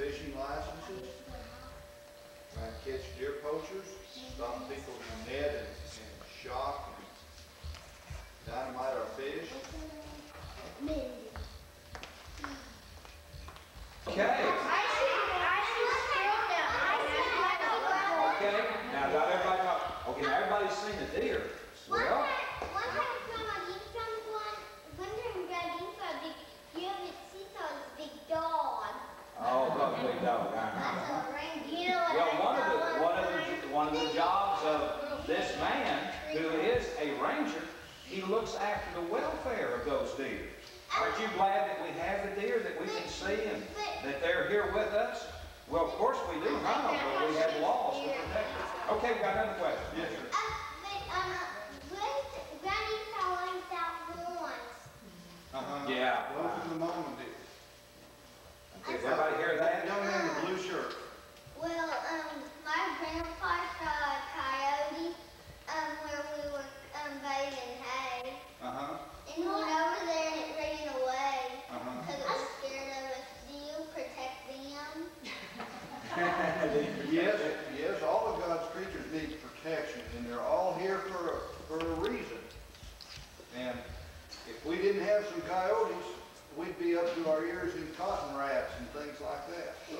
fishing licenses, trying to catch deer poachers, stop people who net and shock and dynamite our fish. Okay. Okay. Now, got everybody talk. Okay, now everybody's seen the deer. Well. One time Grandma Dean found one. One time Grandma Dean found a big, you haven't seen this big dog. Oh, the big dog. That's a reindeer. You know what One of the jobs of this man, who is a ranger, he looks after the welfare of those deer. Aren't you glad that we have the deer that we can see and that they're here with us? Well, of course we do hunt them, but we have laws to protect them. Okay, we got another question. Yes, sir. Granny saw one without horns. Yeah. Those are the Mama deer. Did everybody hear that? Young man in the blue shirt. Well, my grandpa saw a coyote where we were bathing hay. And he went over there and it ran away because it was scared of us. Do you protect them? Yes, all of God's creatures need protection, and they're all here for a reason. And if we didn't have some coyotes, we'd be up to our ears in cotton rats and things like that. So,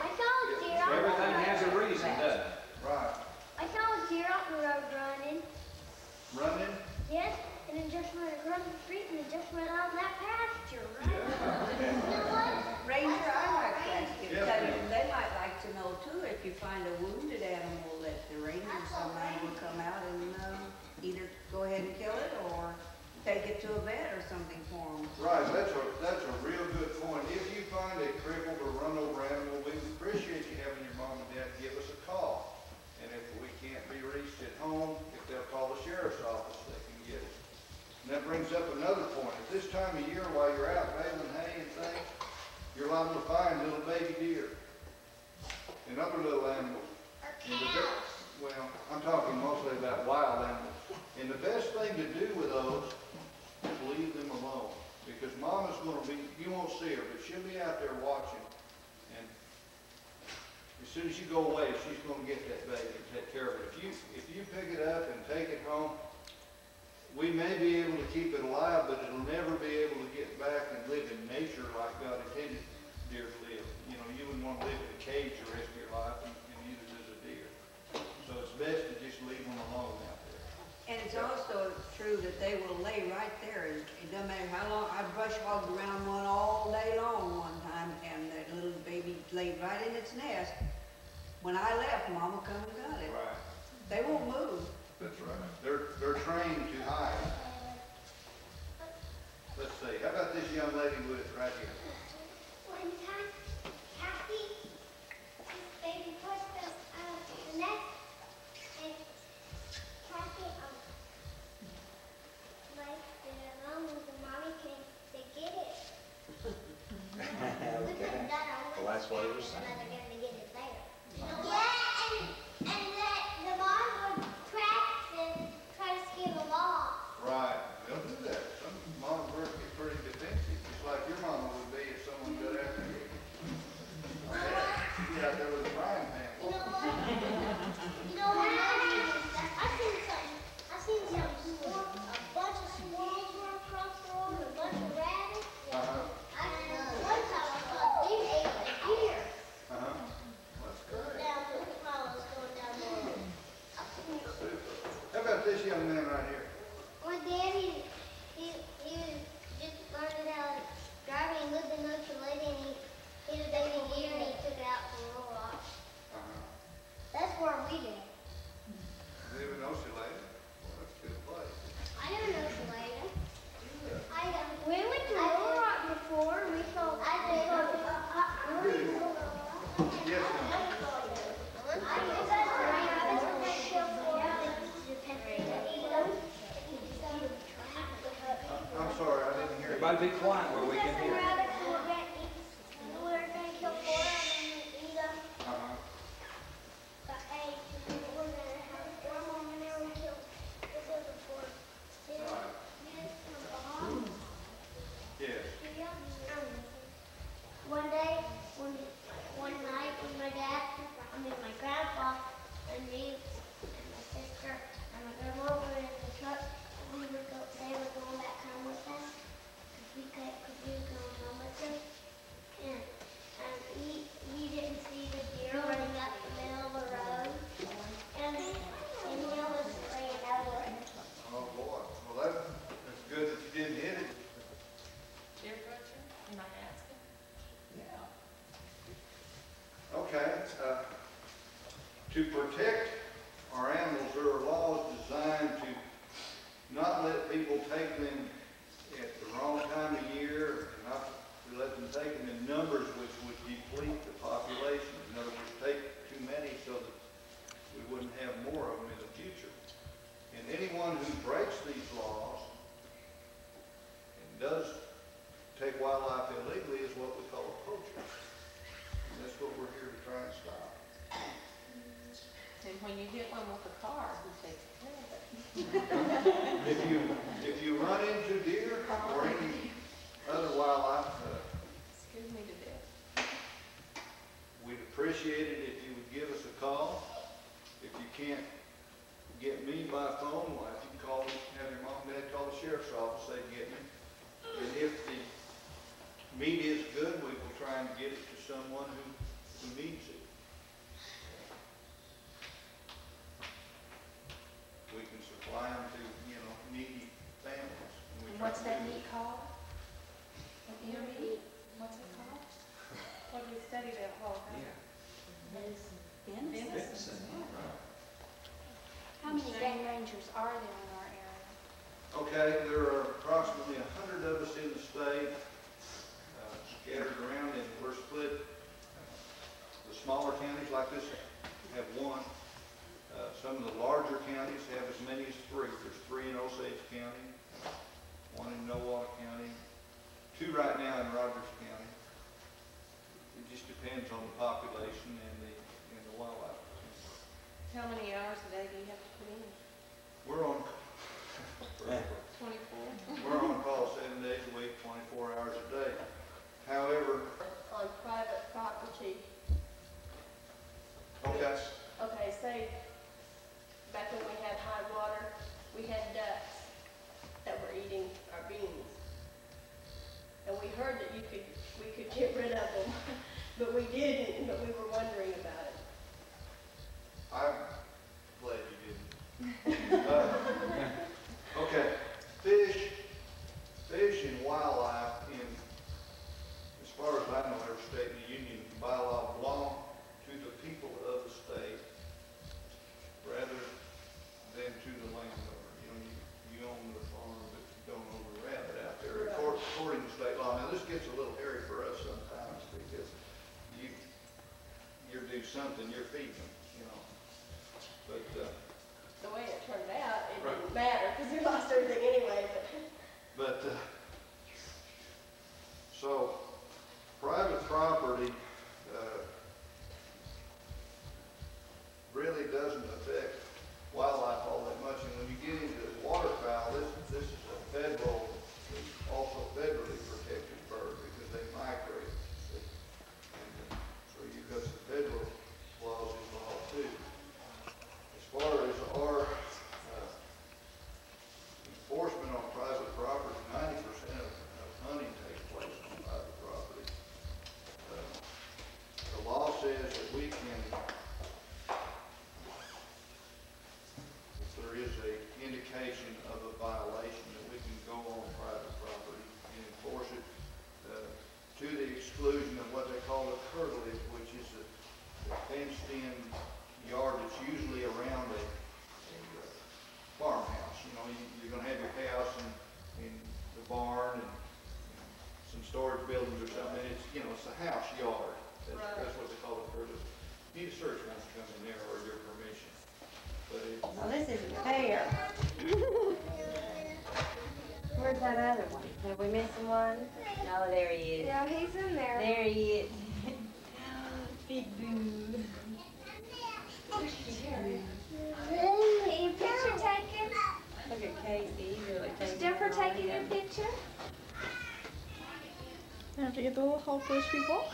I saw a deer. Everything has a reason, doesn't it? Right. I saw a deer out the road running. Running? Yes, and it just went across the street and it just went out in that pasture, right? Yeah. You know what? Ranger, I'd like to ask you, Yes, because ma'am. they might like to know too, if you find a wounded animal, that the ranger or somebody will come out and either go ahead and kill it or take it to a vet or something for them. Right, that's a real good point. If you find a crippled or run over animal, we would appreciate you having your mom and dad give us a call. And if we can't be reached at home, if they'll call the sheriff's office, they can get it. And that brings up another point. At this time of year, while you're out baling hay and things, you're liable to find little baby deer and other little animals. Well, I'm talking mostly about wild animals. And the best thing to do with those is leave them alone. Because Mama's going to be, you won't see her, but she'll be out there watching. And as soon as you go away, she's going to get that baby and take care of it. If you pick it up and take it home, we may be able to keep it alive, but it'll never be able to get back and live in nature like God intended deer to live. You know, you wouldn't want to live in a cage the rest of your life, and neither does a deer. So it's best to just leave them alone out there. And it's also true that they will lay right there. It doesn't matter how long. I brush hogged around one all day long one time, and that little baby laid right in its nest. When I left, Mama come and got it. Right. They won't move. That's right. They're trained to hide. Let's see. How about this young lady with it right here? One time, Kathy, baby pushed the nest, and Kathy, like the mom with the mommy came to get it. Okay. Well, that's what it was saying. And they're going to get it there. Yeah, and the mom would track and try to scare them off. Right. They'll do that. Some moms are pretty defensive, just like your mama would be if someone got after you. She'd be out there with a frying pan. You know what? I seen some squirrels, a bunch of squirrels run across the road, and a bunch of rabbits. One time I saw a deer ate a deer. That's great. Down the while I was going down the road. How about this young man right here? My daddy, he was just learning how to drive, and he lived in Ocean Lake, and he was a baby deer, and he took it out from Little Rock. That's where we live. Live in Ocean Lake. Well, that's a good place. I know Ocean Lake. We went to Little Rock before, and we saw. Yes, ma'am. I'm sorry, I didn't hear you. Everybody be quiet where we can hear. We're going to kill 4 of them and eat them. But hey, we're going to have 4 more and then we'll kill the other 4. Yes. One day, when my dad, my grandpa, and me, and my sister, and my grandma were in the truck. They were going back home with us, because we were going home with them. And he didn't see the deer running up the middle of the road, and he almost ran over it. Oh, boy. Well, that's good that you didn't hit it. Deer catcher, you might ask him. Yeah. Okay. To protect our animals, there are laws designed to not let people take them at the wrong time of year, and not to let them take them in numbers which would deplete the population. In other words, take too many so that we wouldn't have more of them in the future. And anyone who breaks these laws and does take wildlife illegally is what we call a poacher. And that's what we're here to try and stop. And when you hit one with a car, he takes care of it. If you run into deer or any other wildlife, Excuse me to death. we'd appreciate it if you would give us a call. If you can't get me by phone, well, if you can call, have your mom and dad call the sheriff's office, they can get me. And if the meat is good, we will try and get it to someone who needs it. We can supply them to, needy families. And we try What's to that do meat called? What deer meat? What's it called? What did we study that whole time? Venison. How many game rangers are there in our area? Okay, there are approximately 100 of us in the state, scattered around, and we're split. The smaller counties like this have one. Some of the larger counties have as many as 3. There's 3 in Osage County, 1 in Nowata County, 2 right now in Rogers County. It just depends on the population and the wildlife. How many hours a day do you have to put in? We're on 24? we're on call 7 days a week, 24 hours a day. However, On private property. okay. Okay, say, back when we had high water, we had ducks that were eating our beans. And we heard that we could get rid of them, but we didn't, but we were wondering about it. I'm glad you didn't. Okay, fish and wildlife as far as I know, every state in the union by law belong to the people of the state rather than to the landowner. You own the farm, but you don't own the rabbit out there, Right. according to state law. Now, this gets a little hairy for us sometimes because you do something, you're feeding them, But, The way it turned out, it Right. didn't matter, because we lost everything anyway, so private property, really doesn't affect wildlife all that much. And when you get into waterfowl, this is a also federally protected bird because they migrate. And so you've got some federal laws involved too. As far as our enforcement on private property, 90% of hunting takes place on private property. The law says that we can, if there is a indication of a violation, that we can go on private property and enforce it to the exclusion of what they call the curtilage, which is a fenced-in yard that's usually around a farmhouse. You're going to have your house and the barn and some storage buildings or something. And it's a house yard. That's what they call it. You need a search warrant to come in there or your permission. But Well, this isn't fair. Where's that other one? Are we missing one? No, there he is. Yeah, he's in there. There he is. Big boo. Your picture taken? Look at Casey. He's really taking Is Jennifer it all taking your in. picture? I have to get the little hole for those people.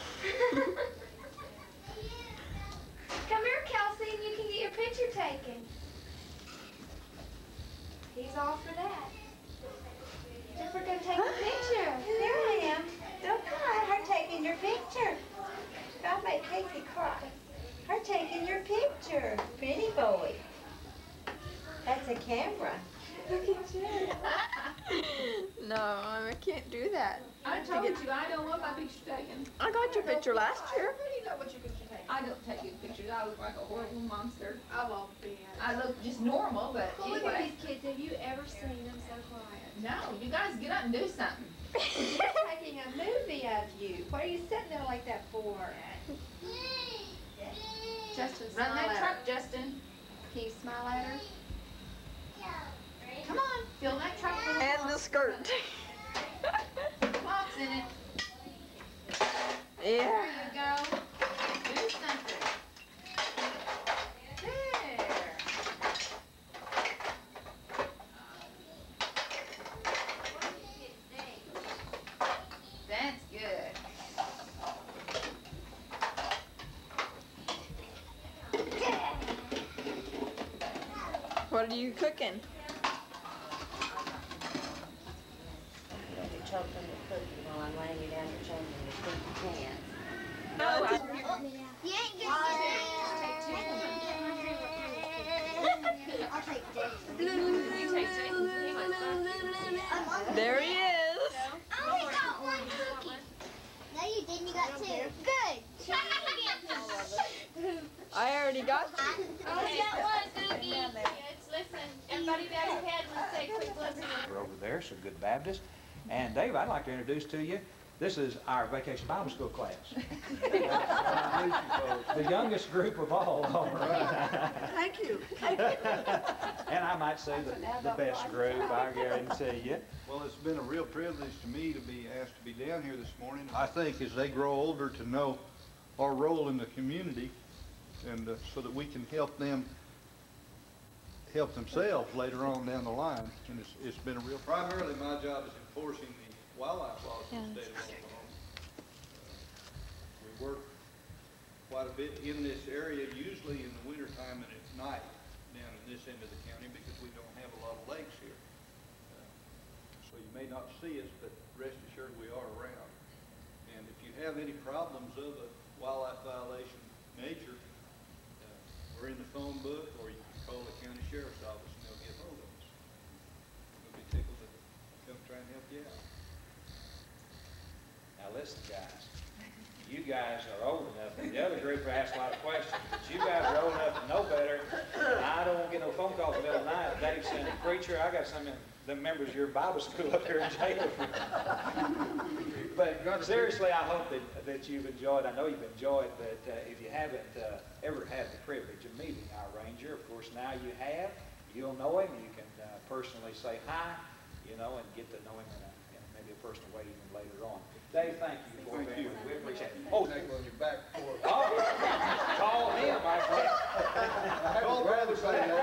picture taken. He's all for that. Just we're gonna take a picture. There I am. Don't cry. Her taking your picture. I'll make Casey cry. Her taking your picture. Pretty boy. That's a camera. Look at you. No, I can't do that. I told you I don't want my picture taken. I got your picture last year. How do you know what your picture taken? I don't take good pictures. I look like a horrible monster. I won't be. I look just normal, but Well, look at anyway. these kids. Have you ever seen them so quiet? No, you guys get up and do something. She's taking a movie of you. What are you sitting there like that for? Justin, Run smile that at truck, her. Justin. Can you smile at her? Come on, fill that truck full of And the clogs. skirt. Clogs in it. Yeah. There you go. Do something. There. That's good. What are you cooking? You're choking the cookie while I'm laying you down and changing your cookie pants. No, You ain't getting I'll take this. You take Jason's. He must suck. there he is. I only got one cookie. No, you didn't. You got two. Good. I already got you. Only got one cookie. Yes, listen. Everybody bow your heads and say a quick blessing. We're over there, some good Baptists. And Dave, I'd like to introduce to you, this is our Vacation Bible School class. The youngest group of all. Thank you. And I might say the best group, I guarantee you. Well, it's been a real privilege to me to be asked to be down here this morning. I think as they grow older to know our role in the community and so that we can help them help themselves later on down the line. And it's been a real, primarily my job is enforcing the wildlife laws in the state of Oklahoma. We work quite a bit in this area, usually in the wintertime and at night down in this end of the county because we don't have a lot of lakes here. So you may not see us, but rest assured we are around. And if you have any problems of a wildlife violation nature, we're in the phone book, or you can call the county sheriff's office and they'll get hold of us. We'll be tickled to come try and help you out. Now listen, guys, you guys are old enough, and the other group asked a lot of questions, but you guys are old enough to know better. I don't want to get no phone calls in the middle of the night. Dave said, preacher, I got some of the members of your Bible school up here in jail. But seriously, I hope that you've enjoyed, I know you've enjoyed, but if you haven't ever had the privilege of meeting our ranger, of course now you have. You'll know him. You can personally say hi, you know, and get to know him in maybe a personal way even later on. Dave, thank you for being with us. We appreciate it. Oh, Take on your back for call him, my friend. I had my grandson there.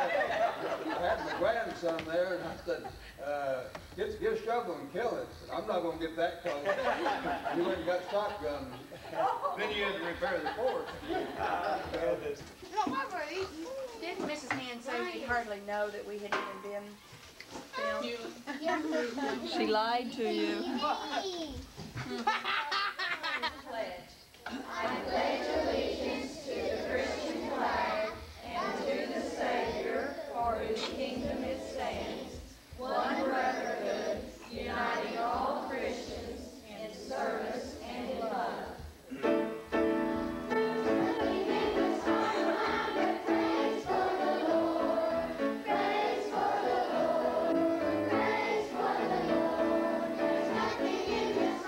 I had my grandson there, and I said, get a shovel and kill it. But I'm not going to get that close. You went and got shotgun. Then you had to repair the fort. Didn't Mrs. Hand say we hardly know that we had even been filmed? She lied to you. I pledge allegiance to the Christian flag and to the Savior, for whose kingdom it stands, one brotherhood, uniting all Christians in service and in love. Praise for the Lord, praise for the Lord, praise for the Lord. There's nothing in this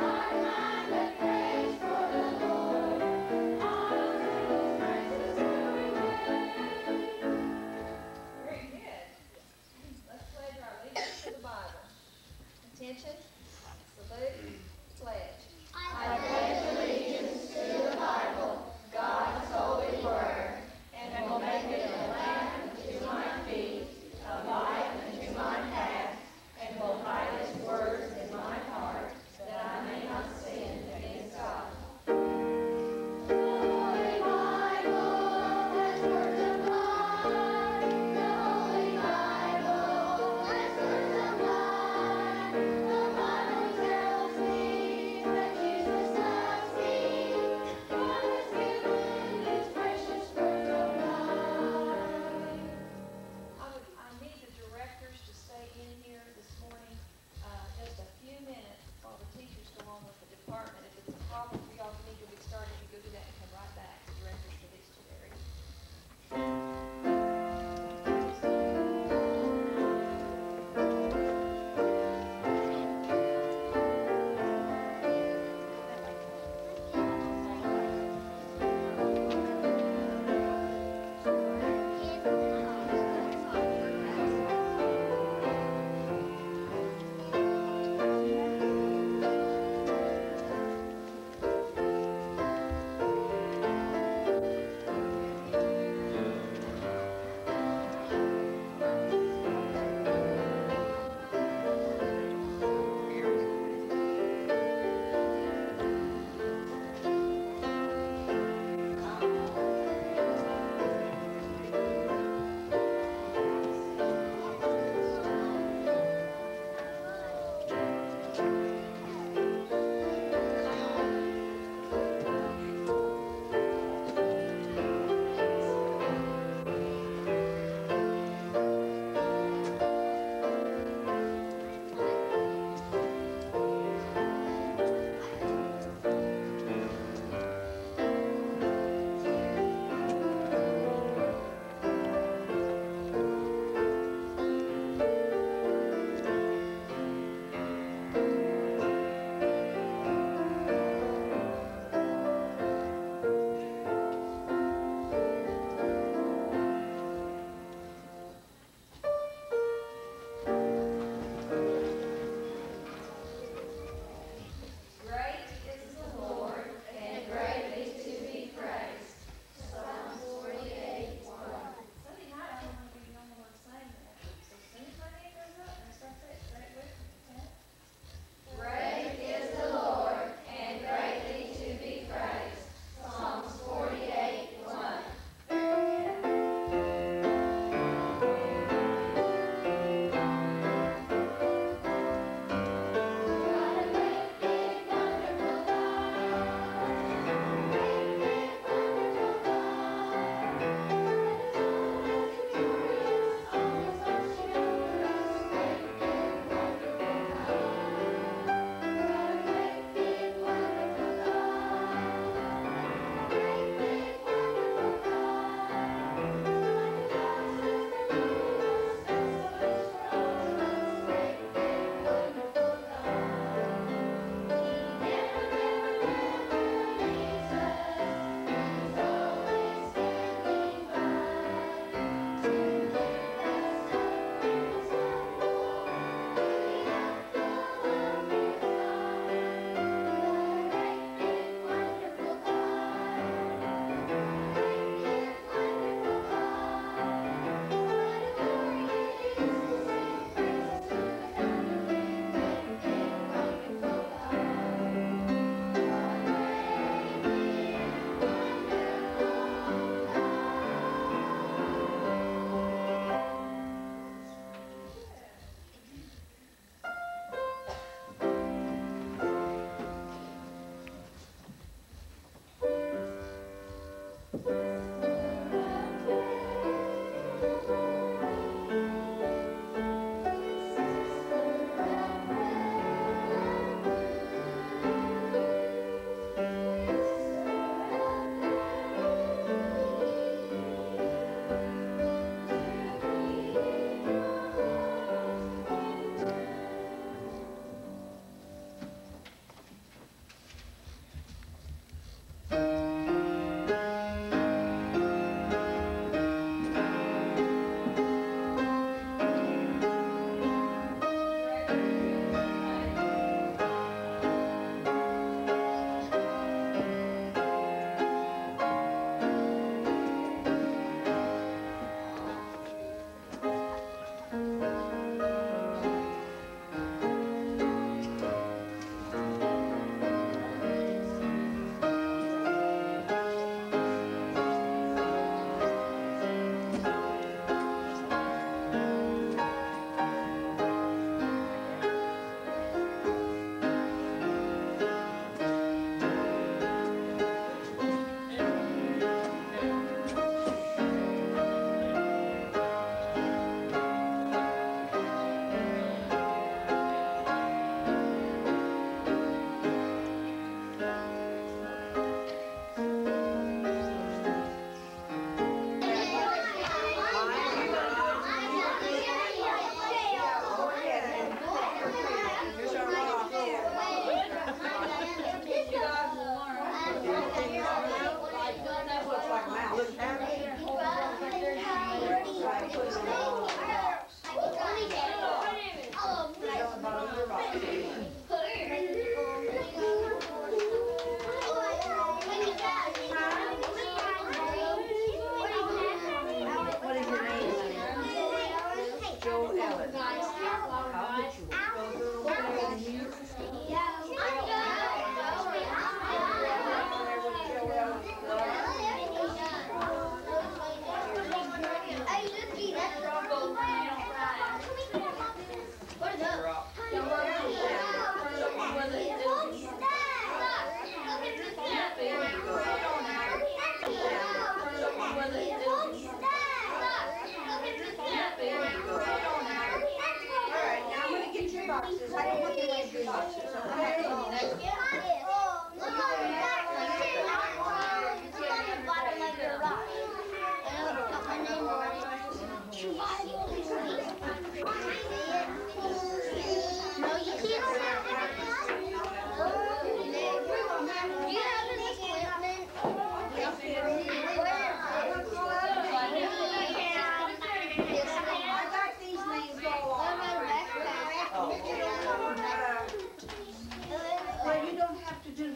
department. If it's a problem for y'all need to get started, you go do that and come right back to directors for these two areas.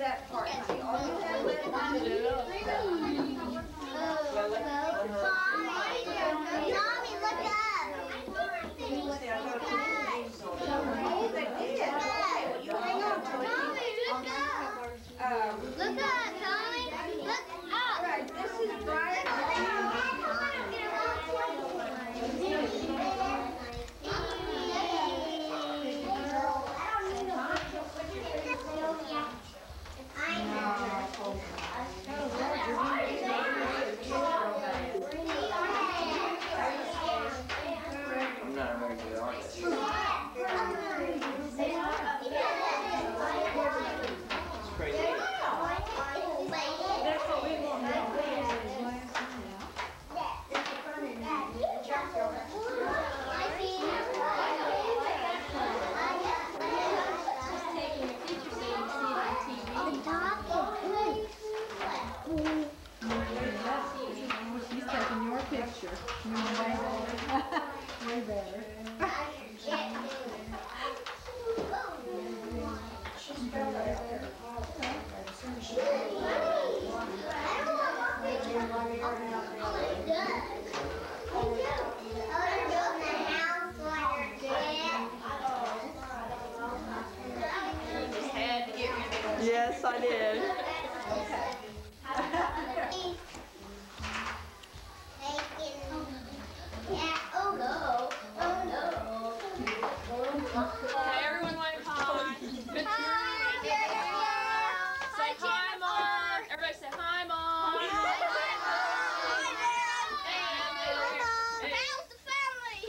that part, honey. All you have to do is Mommy, look up. Oh, they did. Okay, well, you hang on to it. Mommy, look up. Look up, Tommy. Look up. Right, this is Brian. I'm not a very good artist. It's crazy. That's what we want to She's taking your picture. Way better. Yes, I did. Oh no. Oh no. Okay, everyone wave hi. Good. Say hi, Mom. Everybody say hi, Mom. How's the family?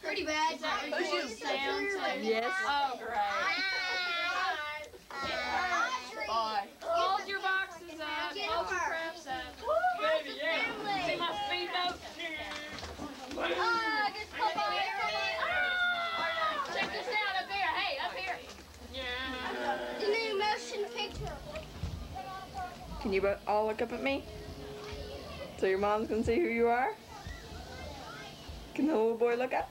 Pretty bad. Is that recording sound too? Yes. Oh, great. Bye. Hold your boxes up. Hold your crafts up. Baby, yeah. See my speedboat? Check this out up here. Hey, up here. Yeah. The new motion picture. Can you all look up at me? So your mom's gonna see who you are? Can the little boy look up?